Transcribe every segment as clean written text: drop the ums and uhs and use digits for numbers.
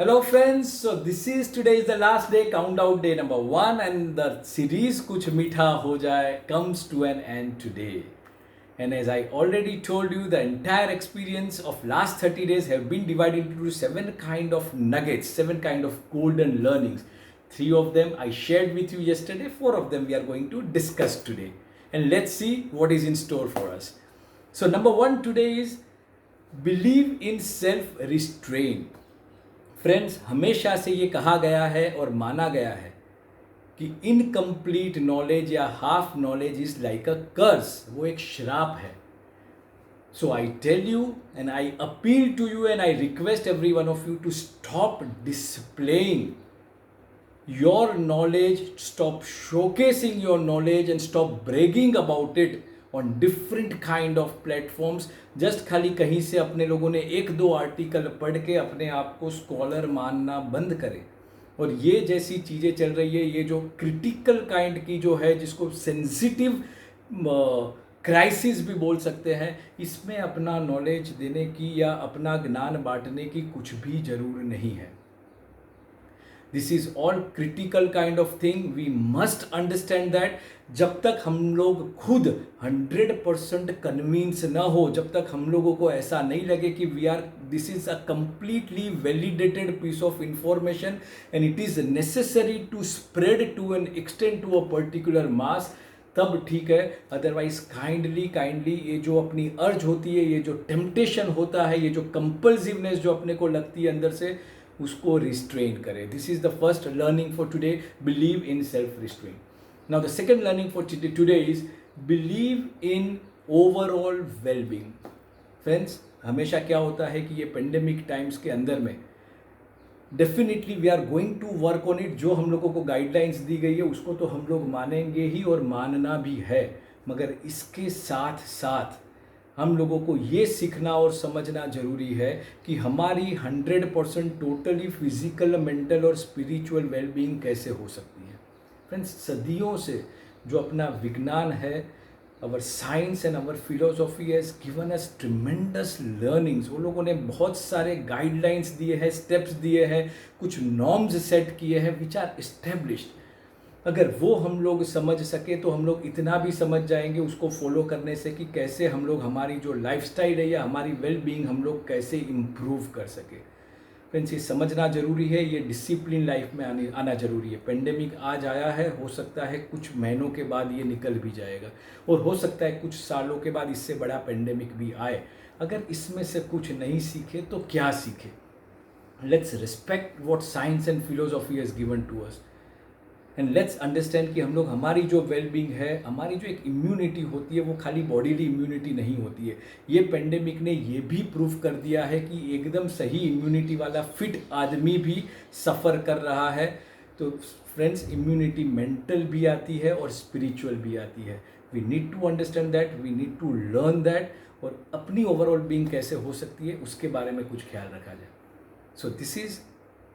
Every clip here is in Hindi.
Hello friends, so today is the last day, countdown day number 1 and the series Kuch Meetha Ho Jaye comes to an end today. And as I already told you, the entire experience of last 30 days have been divided into 7 kind of nuggets, 7 kind of golden learnings. 3 of them I shared with you yesterday, 4 of them we are going to discuss today. And let's see what is in store for us. So number 1 today is believe in self-restraint. Friends, हमेशा से ये कहा गया है और माना गया है कि इनकम्प्लीट नॉलेज या half knowledge is like a curse, वो एक श्राप है. So I tell you and I appeal to you and I request every one of you to stop displaying your knowledge, stop showcasing your knowledge and stop bragging about it on different kind of platforms. Just खाली कहीं से अपने लोगों ने एक दो आर्टिकल पढ़ के अपने आप को स्कॉलर मानना बंद करें. और ये जैसी चीज़ें चल रही है, ये जो क्रिटिकल काइंड की जो है, जिसको सेंसिटिव क्राइसिस भी बोल सकते हैं, इसमें अपना नॉलेज देने की या अपना ज्ञान बांटने की कुछ भी ज़रूर नहीं है. This is all critical kind of thing. We must understand that जब तक हम लोग खुद 100% कन्विंस न हो, जब तक हम लोगों को ऐसा नहीं लगे कि this is a completely validated piece of information and it is necessary to spread to an extend to a particular mass, तब ठीक है. अदरवाइज काइंडली ये जो अपनी अर्ज होती है, ये जो टेम्पटेशन होता है, ये जो कंपल्सिवनेस जो अपने को लगती है अंदर से, उसको रिस्ट्रेन करें. This is the first learning for today, believe in self restrain. Now the second learning for today is believe in overall wellbeing. Friends, हमेशा क्या होता है कि ये पेंडेमिक टाइम्स के अंदर में definitely we are going to work on it. जो हम लोगों को गाइडलाइंस दी गई है उसको तो हम लोग मानेंगे ही और मानना भी है, मगर इसके साथ साथ हम लोगों को ये सीखना और समझना ज़रूरी है कि हमारी 100% टोटली फिजिकल, मेंटल और स्पिरिचुअल वेलबींग कैसे हो सकती है. फ्रेंड्स, सदियों से जो अपना विज्ञान है, our science and our philosophy has given us tremendous learnings. वो लोगों ने बहुत सारे गाइडलाइंस दिए हैं, स्टेप्स दिए हैं, कुछ नॉर्म्स सेट किए हैं विच आर इस्टेब्लिश्ड. अगर वो हम लोग समझ सके तो हम लोग इतना भी समझ जाएंगे उसको फॉलो करने से कि कैसे हम लोग हमारी जो लाइफस्टाइल है या हमारी वेलबींग हम लोग कैसे इम्प्रूव कर सके. फ्रेंड्स, ये समझना ज़रूरी है, ये डिसिप्लिन लाइफ में आना ज़रूरी है. पेंडेमिक आज आया है, हो सकता है कुछ महीनों के बाद ये निकल भी जाएगा और हो सकता है कुछ सालों के बाद इससे बड़ा पेंडेमिक भी आए. अगर इसमें से कुछ नहीं सीखे तो क्या सीखे. Let's respect what science and philosophy has given to us and let's understand कि हम लोग हमारी जो वेलबींग है, हमारी जो एक इम्यूनिटी होती है, वो खाली बॉडीली इम्यूनिटी नहीं होती है. ये पेंडेमिक ने ये भी प्रूव कर दिया है कि एकदम सही इम्यूनिटी वाला फिट आदमी भी सफ़र कर रहा है. तो फ्रेंड्स, इम्यूनिटी मेंटल भी आती है और स्पिरिचुअल भी आती है. We need to understand that, we need to learn that, और अपनी ओवरऑल बीइंग कैसे हो सकती है उसके बारे में कुछ ख्याल रखा जाए. So this is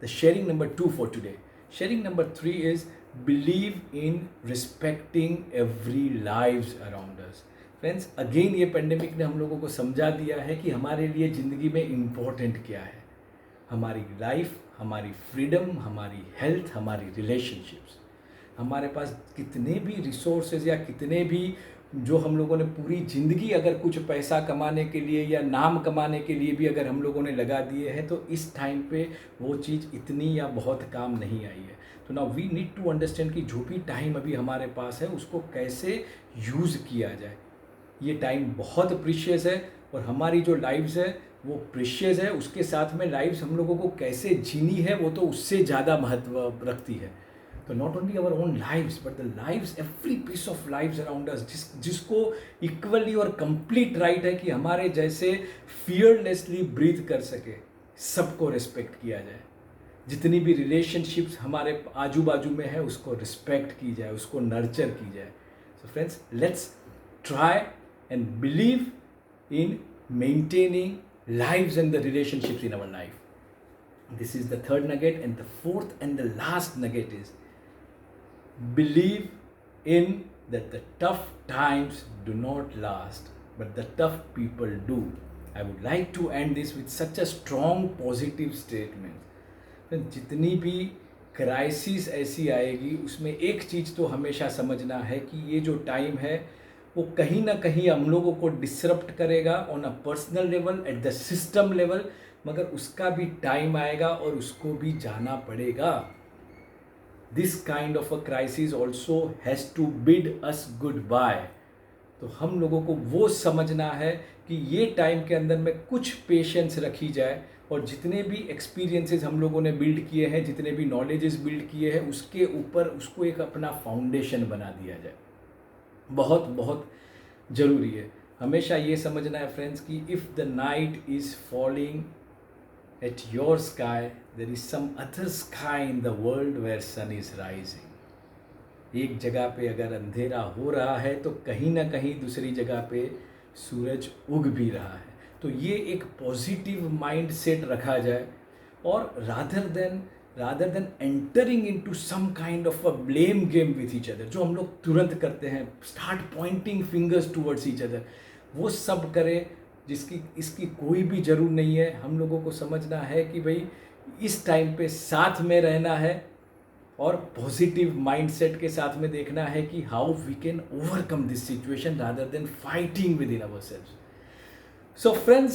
the sharing number 2 for today. Sharing number 3 is believe in respecting every lives around us. Friends, again ये पेंडेमिक ने हम लोगों को समझा दिया है कि हमारे लिए ज़िंदगी में इम्पोर्टेंट क्या है. हमारी लाइफ, हमारी फ्रीडम, हमारी हेल्थ, हमारी रिलेशनशिप्स. हमारे पास कितने भी रिसोर्सेज या कितने भी जो हम लोगों ने पूरी ज़िंदगी अगर कुछ पैसा कमाने के लिए या नाम कमाने के लिए भी अगर हम लोगों ने लगा दिए हैं, तो इस टाइम पे वो चीज़ इतनी या बहुत काम नहीं आई है. तो now we need to understand कि जो भी टाइम अभी हमारे पास है उसको कैसे यूज़ किया जाए. ये टाइम बहुत प्रीशियस है और हमारी जो लाइफ्स है वो प्रीशियस है. उसके साथ में लाइफ्स हम लोगों को कैसे जीनी है वो तो उससे ज़्यादा महत्व रखती है. तो not only our own lives but the lives, every piece of lives around us, जिसको इक्वली और कंप्लीट राइट है कि हमारे जैसे फियरलेसली ब्रीथ कर सके, सबको रिस्पेक्ट किया जाए. जितनी भी रिलेशनशिप्स हमारे आजू बाजू में है उसको रिस्पेक्ट की जाए, उसको नर्चर की जाए. So friends, let's try and believe in maintaining lives and the relationships in our life. This is the third nugget, and the fourth and the last nugget is believe in that the tough times do not last, but the tough people do. I would like to end this with such a strong positive statement. जितनी भी क्राइसिस ऐसी आएगी उसमें एक चीज़ तो हमेशा समझना है कि ये जो टाइम है वो कहीं ना कहीं हम लोगों को डिसरप्ट करेगा on a personal level, at the system level, मगर उसका भी टाइम आएगा और उसको भी जाना पड़ेगा. This kind of a crisis also has to bid us goodbye. तो हम लोगों को वो समझना है कि ये टाइम के अंदर में कुछ पेशेंस रखी जाए और जितने भी एक्सपीरियंसेस हम लोगों ने बिल्ड किए हैं, जितने भी नॉलेजेस बिल्ड किए हैं, उसके ऊपर उसको एक अपना फाउंडेशन बना दिया जाए. बहुत बहुत ज़रूरी है. हमेशा ये समझना है फ्रेंड्स कि if the night is falling at your sky, there is some other sky in the world where sun is rising. एक जगह पे अगर अंधेरा हो रहा है तो कहीं ना कहीं दूसरी जगह पे सूरज उग भी रहा है. तो ये एक पॉजिटिव माइंड सेट रखा जाए और rather than entering into some kind of a blame game with each other, जो हम लोग तुरंत करते हैं, start pointing fingers towards each other, वो सब करें जिसकी इसकी कोई भी ज़रूर नहीं है. हम लोगों को समझना है कि भाई इस टाइम पे साथ में रहना है और पॉजिटिव माइंडसेट के साथ में देखना है कि how we can overcome this situation rather than fighting within our self. So friends,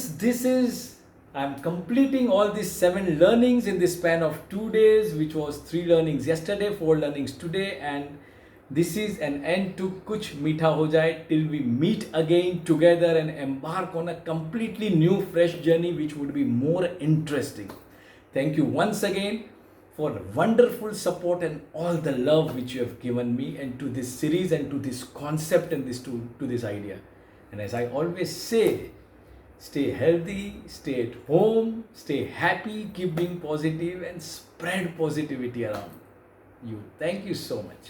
I'm completing all these 7 learnings in the span of 2 days, which was 3 learnings yesterday, 4 learnings today, and this is an end to Kuch Meetha Ho Jaye till we meet again together and embark on a completely new fresh journey which would be more interesting. Thank you once again for the wonderful support and all the love which you have given me and to this series and to this concept and to this idea. And as I always say, stay healthy, stay at home, stay happy, keep being positive and spread positivity around you. Thank you so much.